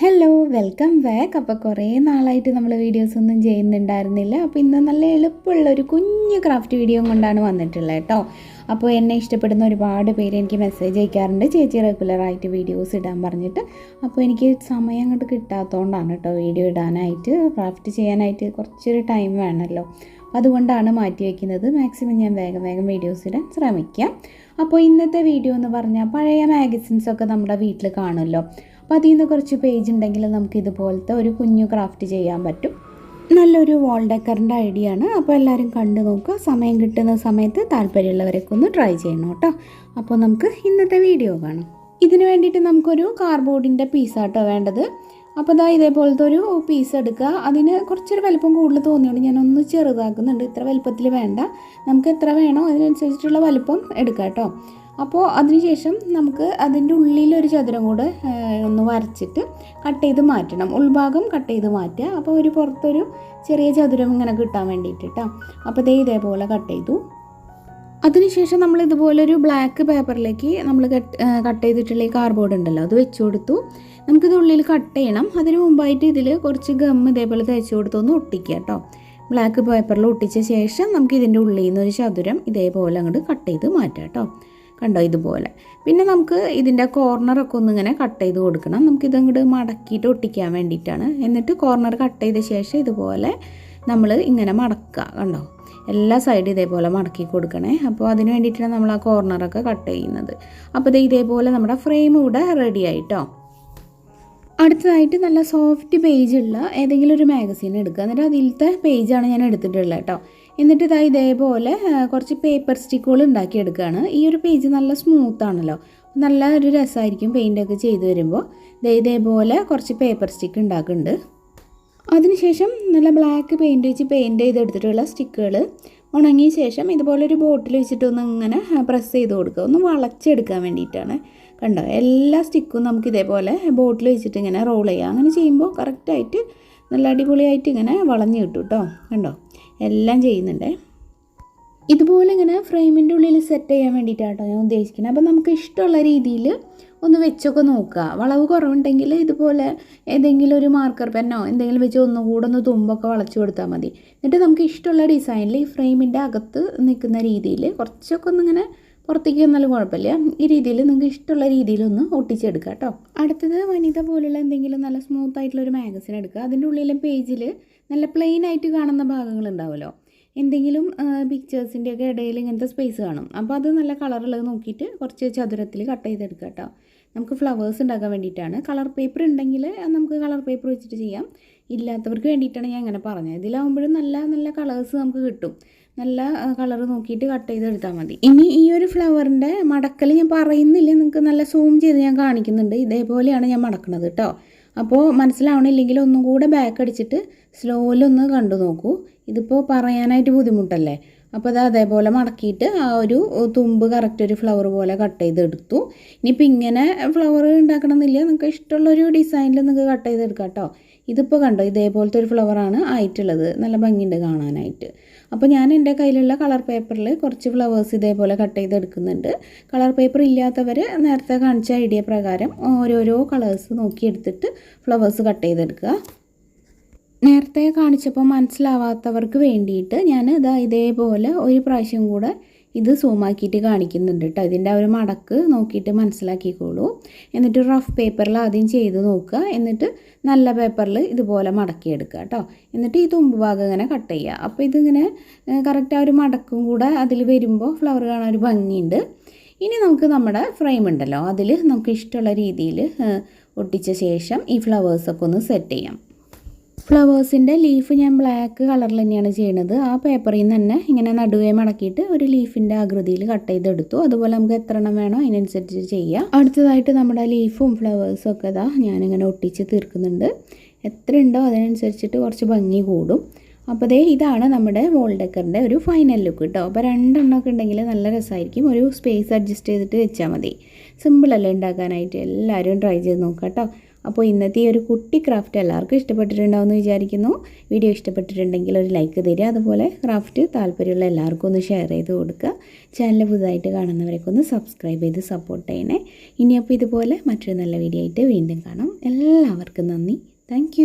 Hello welcome back. അപ്പോൾ കുറേ നാളായിട്ട് നമ്മൾ വീഡിയോസൊന്നും ചെയ്യുന്നുണ്ടായിരുന്നില്ല. അപ്പോൾ ഇന്ന് നല്ല എളുപ്പമുള്ള ഒരു കുഞ്ഞു ക്രാഫ്റ്റ് വീഡിയോ കൊണ്ടാണ് വന്നിട്ടുള്ളത് കേട്ടോ. അപ്പോൾ എന്നെ ഇഷ്ടപ്പെടുന്ന ഒരുപാട് പേര് എനിക്ക് മെസ്സേജ് അയക്കാറുണ്ട്, ചേച്ചി റെഗുലറായിട്ട് വീഡിയോസ് ഇടാൻ പറഞ്ഞിട്ട്. അപ്പോൾ എനിക്ക് സമയം അങ്ങോട്ട് കിട്ടാത്തതുകൊണ്ടാണ് കേട്ടോ വീഡിയോ ഇടാനായിട്ട്. ക്രാഫ്റ്റ് ചെയ്യാനായിട്ട് കുറച്ചൊരു ടൈം വേണമല്ലോ, അതുകൊണ്ടാണ് മാറ്റി വയ്ക്കുന്നത്. മാക്സിമം ഞാൻ വേഗം വീഡിയോസ് ഇടാൻ ശ്രമിക്കാം. അപ്പോൾ ഇന്നത്തെ വീഡിയോ എന്ന് പറഞ്ഞാൽ പഴയ മാഗസിൻസൊക്കെ നമ്മുടെ വീട്ടിൽ കാണുമല്ലോ. അപ്പോൾ അതിൽ നിന്ന് കുറച്ച് പേജ് ഉണ്ടെങ്കിൽ നമുക്ക് ഇതുപോലത്തെ ഒരു കുഞ്ഞു ക്രാഫ്റ്റ് ചെയ്യാൻ പറ്റും. നല്ലൊരു വാൾ ഡെക്കറിൻ്റെ ഐഡിയ ആണ്. അപ്പോൾ എല്ലാവരും കണ്ടു നോക്കുക. സമയം കിട്ടുന്ന സമയത്ത് താല്പര്യമുള്ളവരൊക്കെ ഒന്ന് ട്രൈ ചെയ്യണം കേട്ടോ. അപ്പോൾ നമുക്ക് ഇന്നത്തെ വീഡിയോ കാണാം. ഇതിന് വേണ്ടിയിട്ട് നമുക്കൊരു കാർഡ്ബോർഡിൻ്റെ പീസാട്ടോ വേണ്ടത്. അപ്പോൾ ഇതാ ഇതേപോലത്തെ ഒരു പീസ് എടുക്കുക. അതിന് കുറച്ചൊരു വലിപ്പം കൂടുതൽ തോന്നിയോണ്ട് ഞാനൊന്ന് ചെറുതാക്കുന്നുണ്ട്. ഇത്ര വലിപ്പത്തിൽ വേണ്ട, നമുക്ക് എത്ര വേണോ അതിനനുസരിച്ചിട്ടുള്ള വലിപ്പം എടുക്കാം കേട്ടോ. അപ്പോൾ അതിനുശേഷം നമുക്ക് അതിൻ്റെ ഉള്ളിലൊരു ചതുരം കൂടെ ഒന്ന് വരച്ചിട്ട് കട്ട് ചെയ്ത് മാറ്റണം. ഉൾഭാഗം കട്ട് ചെയ്ത് മാറ്റുക. അപ്പോൾ ഒരു പുറത്തൊരു ചെറിയ ചതുരം ഇങ്ങനെ കിട്ടാൻ വേണ്ടിയിട്ട് കേട്ടോ. അപ്പോൾ ഇതേപോലെ കട്ട് ചെയ്തു. അതിനുശേഷം നമ്മൾ ഇതുപോലൊരു ബ്ലാക്ക് പേപ്പറിലേക്ക് നമ്മൾ കട്ട് ചെയ്തിട്ടുള്ള ഈ കാർഡ്ബോർഡ് ഉണ്ടല്ലോ, അത് വെച്ച് കൊടുത്തു. നമുക്കിത് ഉള്ളിൽ കട്ട് ചെയ്യണം. അതിന് മുമ്പായിട്ട് ഇതിൽ കുറച്ച് ഗം ഇതേപോലെ തേച്ച് കൊടുത്തൊന്ന് ഒട്ടിക്കുക കേട്ടോ. ബ്ലാക്ക് പേപ്പറിൽ ഒട്ടിച്ച ശേഷം നമുക്ക് ഇതിൻ്റെ ഉള്ളിൽ നിന്ന് ഒരു ചതുരം ഇതേപോലെ അങ്ങോട്ട് കട്ട് ചെയ്ത് മാറ്റാം കേട്ടോ. കണ്ടോ ഇതുപോലെ. പിന്നെ നമുക്ക് ഇതിൻ്റെ കോർണറൊക്കെ ഒന്നിങ്ങനെ കട്ട് ചെയ്ത് കൊടുക്കണം. നമുക്കിതങ്ങോട്ട് മടക്കിയിട്ട് ഒട്ടിക്കാൻ വേണ്ടിയിട്ടാണ്. എന്നിട്ട് കോർണർ കട്ട് ചെയ്ത ശേഷം ഇതുപോലെ നമ്മൾ ഇങ്ങനെ മടക്കുക. കണ്ടോ, എല്ലാ സൈഡും ഇതേപോലെ മടക്കി കൊടുക്കണേ. അപ്പോൾ അതിന് വേണ്ടിയിട്ടാണ് നമ്മൾ ആ കോർണറൊക്കെ കട്ട് ചെയ്യുന്നത്. അപ്പോൾ ഇതേപോലെ നമ്മുടെ ഫ്രെയിം ഇവിടെ റെഡി ആയിട്ടോ. അടുത്തതായിട്ട് നല്ല സോഫ്റ്റ് പേജുള്ള ഏതെങ്കിലും ഒരു മാഗസീൻ എടുക്കുക. എന്നിട്ട് അതിലത്തെ പേജാണ് ഞാൻ എടുത്തിട്ടുള്ളത് കേട്ടോ. എന്നിട്ട് ഇതേപോലെ കുറച്ച് പേപ്പർ സ്റ്റിക്കുകൾ ഉണ്ടാക്കിയെടുക്കുകയാണ്. ഈ ഒരു പേജ് നല്ല സ്മൂത്താണല്ലോ, നല്ല ഒരു രസമായിരിക്കും പെയിൻ്റൊക്കെ ചെയ്ത് വരുമ്പോൾ. ഇതേപോലെ കുറച്ച് പേപ്പർ സ്റ്റിക്ക് ഉണ്ടാക്കുന്നുണ്ട്. അതിനുശേഷം നല്ല ബ്ലാക്ക് പെയിൻറ്റ് വെച്ച് പെയിൻറ്റ് ചെയ്തെടുത്തിട്ടുള്ള സ്റ്റിക്കുകൾ ഉണങ്ങിയ ശേഷം ഇതുപോലെ ഒരു ബോട്ടിൽ വെച്ചിട്ടൊന്ന് ഇങ്ങനെ പ്രസ് ചെയ്ത് കൊടുക്കുക, ഒന്ന് വളച്ചെടുക്കാൻ വേണ്ടിയിട്ടാണ്. കണ്ടോ, എല്ലാ സ്റ്റിക്കും നമുക്ക് ഇതേപോലെ ബോട്ടിൽ വെച്ചിട്ട് ഇങ്ങനെ റോൾ ചെയ്യുക. അങ്ങനെ ചെയ്യുമ്പോൾ കറക്റ്റായിട്ട് നല്ല അടിപൊളിയായിട്ട് ഇങ്ങനെ വളഞ്ഞ് കിട്ടും കേട്ടോ. കണ്ടോ, എല്ലാം ചെയ്യുന്നുണ്ടേ. ഇതുപോലെ ഇങ്ങനെ ഫ്രെയിമിൻ്റെ ഉള്ളിൽ സെറ്റ് ചെയ്യാൻ വേണ്ടിയിട്ടാണ് കേട്ടോ ഞാൻ ഉദ്ദേശിക്കുന്നത്. അപ്പോൾ നമുക്ക് ഇഷ്ടമുള്ള രീതിയിൽ ഒന്ന് വെച്ചൊക്കെ നോക്കുക. വളവ് കുറവുണ്ടെങ്കിൽ ഇതുപോലെ ഏതെങ്കിലും ഒരു മാർക്കർ പെന്നോ എന്തെങ്കിലും വെച്ച് ഒന്നുകൂടെ ഒന്ന് തുമ്പൊക്കെ വളച്ചു കൊടുത്താൽ മതി. എന്നിട്ട് നമുക്ക് ഇഷ്ടമുള്ള ഡിസൈനിൽ ഈ ഫ്രെയിമിൻ്റെ അകത്ത് നിൽക്കുന്ന രീതിയിൽ കുറച്ചൊക്കെ ഒന്നിങ്ങനെ പുറത്തേക്ക് വന്നാലും കുഴപ്പമില്ല. ഈ രീതിയിൽ നിങ്ങൾക്ക് ഇഷ്ടമുള്ള രീതിയിലൊന്ന് ഒട്ടിച്ചെടുക്കുക കേട്ടോ. അടുത്തത് വനിത പോലുള്ള എന്തെങ്കിലും നല്ല സ്മൂത്ത് ആയിട്ടുള്ളൊരു മാഗസിൻ എടുക്കുക. അതിൻ്റെ ഉള്ളിലെ പേജിൽ നല്ല പ്ലെയിൻ ആയിട്ട് കാണുന്ന ഭാഗങ്ങളുണ്ടാവുമല്ലോ, എന്തെങ്കിലും പിക്ചേഴ്സിൻ്റെയൊക്കെ ഇടയിൽ ഇങ്ങനത്തെ സ്പേസ് കാണും. അപ്പോൾ അത് നല്ല കളറുള്ളത് നോക്കിയിട്ട് കുറച്ച് ചതുരത്തിൽ കട്ട് ചെയ്തെടുക്കുക കേട്ടോ. നമുക്ക് ഫ്ലവേഴ്സ് ഉണ്ടാക്കാൻ വേണ്ടിയിട്ടാണ്. കളർ പേപ്പർ ഉണ്ടെങ്കിൽ നമുക്ക് കളർ പേപ്പർ വെച്ചിട്ട് ചെയ്യാം. ഇല്ലാത്തവർക്ക് വേണ്ടിയിട്ടാണ് ഞാൻ അങ്ങനെ പറഞ്ഞത്. ഇതിലാവുമ്പോഴും നല്ല കളേഴ്സ് നമുക്ക് കിട്ടും. നല്ല കളർ നോക്കിയിട്ട് കട്ട് ചെയ്തെടുത്താൽ മതി. ഇനി ഈ ഒരു ഫ്ലവറിൻ്റെ മടക്കൽ ഞാൻ പറയുന്നില്ല, നിങ്ങൾക്ക് നല്ല സൂം ചെയ്ത് ഞാൻ കാണിക്കുന്നുണ്ട്. ഇതേപോലെയാണ് ഞാൻ മടക്കുന്നത് കേട്ടോ. അപ്പോൾ മനസ്സിലാവണില്ലെങ്കിൽ ഒന്നും കൂടെ ബാക്ക് അടിച്ചിട്ട് സ്ലോയിലൊന്ന് കണ്ടു നോക്കൂ. ഇതിപ്പോൾ പറയാനായിട്ട് ബുദ്ധിമുട്ടല്ലേ. അപ്പോൾ അതേപോലെ മടക്കിയിട്ട് ആ ഒരു തുമ്പ് കറക്റ്റ് ഒരു ഫ്ലവർ പോലെ കട്ട് ചെയ്തെടുത്തു. ഇനിയിപ്പോൾ ഇങ്ങനെ ഫ്ലവർ ഉണ്ടാക്കണമെന്നില്ല, നിങ്ങൾക്ക് ഇഷ്ടമുള്ളൊരു ഡിസൈനിൽ നിങ്ങൾക്ക് കട്ട് ചെയ്തെടുക്കാം കേട്ടോ. ഇതിപ്പോൾ കണ്ടോ, ഇതേപോലത്തെ ഒരു ഫ്ലവറാണ് ആയിട്ടുള്ളത്. നല്ല ഭംഗിയുണ്ട് കാണാനായിട്ട്. അപ്പോൾ ഞാൻ എൻ്റെ കയ്യിലുള്ള കളർ പേപ്പറിൽ കുറച്ച് ഫ്ലവേഴ്സ് ഇതേപോലെ കട്ട് ചെയ്തെടുക്കുന്നുണ്ട്. കളർ പേപ്പർ ഇല്ലാത്തവർ നേരത്തെ കാണിച്ച ഐഡിയ പ്രകാരം ഓരോരോ കളേഴ്സ് നോക്കിയെടുത്തിട്ട് ഫ്ലവേഴ്സ് കട്ട് ചെയ്തെടുക്കുക. നേരത്തെ കാണിച്ചപ്പോൾ മനസ്സിലാവാത്തവർക്ക് വേണ്ടിയിട്ട് ഞാൻ ഇതേപോലെ ഒരു പ്രാവശ്യം കൂടെ ഇത് സൂമാക്കിയിട്ട് കാണിക്കുന്നുണ്ട് കേട്ടോ. ഇതിൻ്റെ ഒരു മടക്ക് നോക്കിയിട്ട് മനസ്സിലാക്കിക്കോളൂ. എന്നിട്ട് റഫ് പേപ്പറിൽ ആദ്യം ചെയ്ത് നോക്കുക. എന്നിട്ട് നല്ല പേപ്പറിൽ ഇതുപോലെ മടക്കിയെടുക്കുക കേട്ടോ. എന്നിട്ട് ഈ തുമ്പ് ഭാഗം ഇങ്ങനെ കട്ട് ചെയ്യുക. അപ്പോൾ ഇതിങ്ങനെ കറക്റ്റ് ആ ഒരു മടക്കും കൂടെ അതിൽ വരുമ്പോൾ ഫ്ലവർ കാണാൻ ഒരു ഭംഗിയുണ്ട്. ഇനി നമുക്ക് നമ്മുടെ ഫ്രെയിം ഉണ്ടല്ലോ, അതിൽ നമുക്ക് ഇഷ്ടമുള്ള രീതിയിൽ ഒട്ടിച്ച ശേഷം ഈ ഫ്ലവേഴ്സൊക്കെ ഒന്ന് സെറ്റ് ചെയ്യാം. ഫ്ലവേഴ്സിൻ്റെ ലീഫ് ഞാൻ ബ്ലാക്ക് കളറിൽ തന്നെയാണ് ചെയ്യുന്നത്. ആ പേപ്പറിൽ നിന്ന് തന്നെ ഇങ്ങനെ നടുവേ മടക്കിയിട്ട് ഒരു ലീഫിൻ്റെ ആകൃതിയിൽ കട്ട് ചെയ്തെടുത്തു. അതുപോലെ നമുക്ക് എത്ര എണ്ണം വേണോ അതിനനുസരിച്ച് ചെയ്യാം. അടുത്തതായിട്ട് നമ്മുടെ ലീഫും ഫ്ലവേഴ്സും ഒക്കെ ഞാനിങ്ങനെ ഒട്ടിച്ച് തീർക്കുന്നുണ്ട്. എത്ര ഉണ്ടോ അതിനനുസരിച്ചിട്ട് കുറച്ച് ഭംഗി കൂടും. അപ്പോൾ ഇതാണ് നമ്മുടെ വോൾ ഡെക്കറിൻ്റെ ഒരു ഫൈനൽ ലുക്ക് കേട്ടോ. അപ്പോൾ രണ്ടെണ്ണമൊക്കെ ഉണ്ടെങ്കിൽ നല്ല രസമായിരിക്കും. ഒരു സ്പേസ് അഡ്ജസ്റ്റ് ചെയ്തിട്ട് വെച്ചാൽ മതി. സിമ്പിളല്ലേ ഉണ്ടാക്കാനായിട്ട്. എല്ലാവരും ട്രൈ ചെയ്ത് നോക്കാം കേട്ടോ. അപ്പോൾ ഇന്നത്തെ ഈ ഒരു കുട്ടി ക്രാഫ്റ്റ് എല്ലാവർക്കും ഇഷ്ടപ്പെട്ടിട്ടുണ്ടാവുമെന്ന് വിചാരിക്കുന്നു. വീഡിയോ ഇഷ്ടപ്പെട്ടിട്ടുണ്ടെങ്കിൽ ഒരു ലൈക്ക് തരിക. അതുപോലെ ക്രാഫ്റ്റ് താല്പര്യമുള്ള എല്ലാവർക്കും ഒന്ന് ഷെയർ ചെയ്ത് കൊടുക്കുക. ചാനൽ പുതുതായിട്ട് കാണുന്നവരൊക്കെ ഒന്ന് സബ്സ്ക്രൈബ് ചെയ്ത് സപ്പോർട്ട് ചെയ്യണേ. ഇനിയപ്പോൾ ഇതുപോലെ മറ്റൊരു നല്ല വീഡിയോ ആയിട്ട് വീണ്ടും കാണാം. എല്ലാവർക്കും നന്ദി. താങ്ക്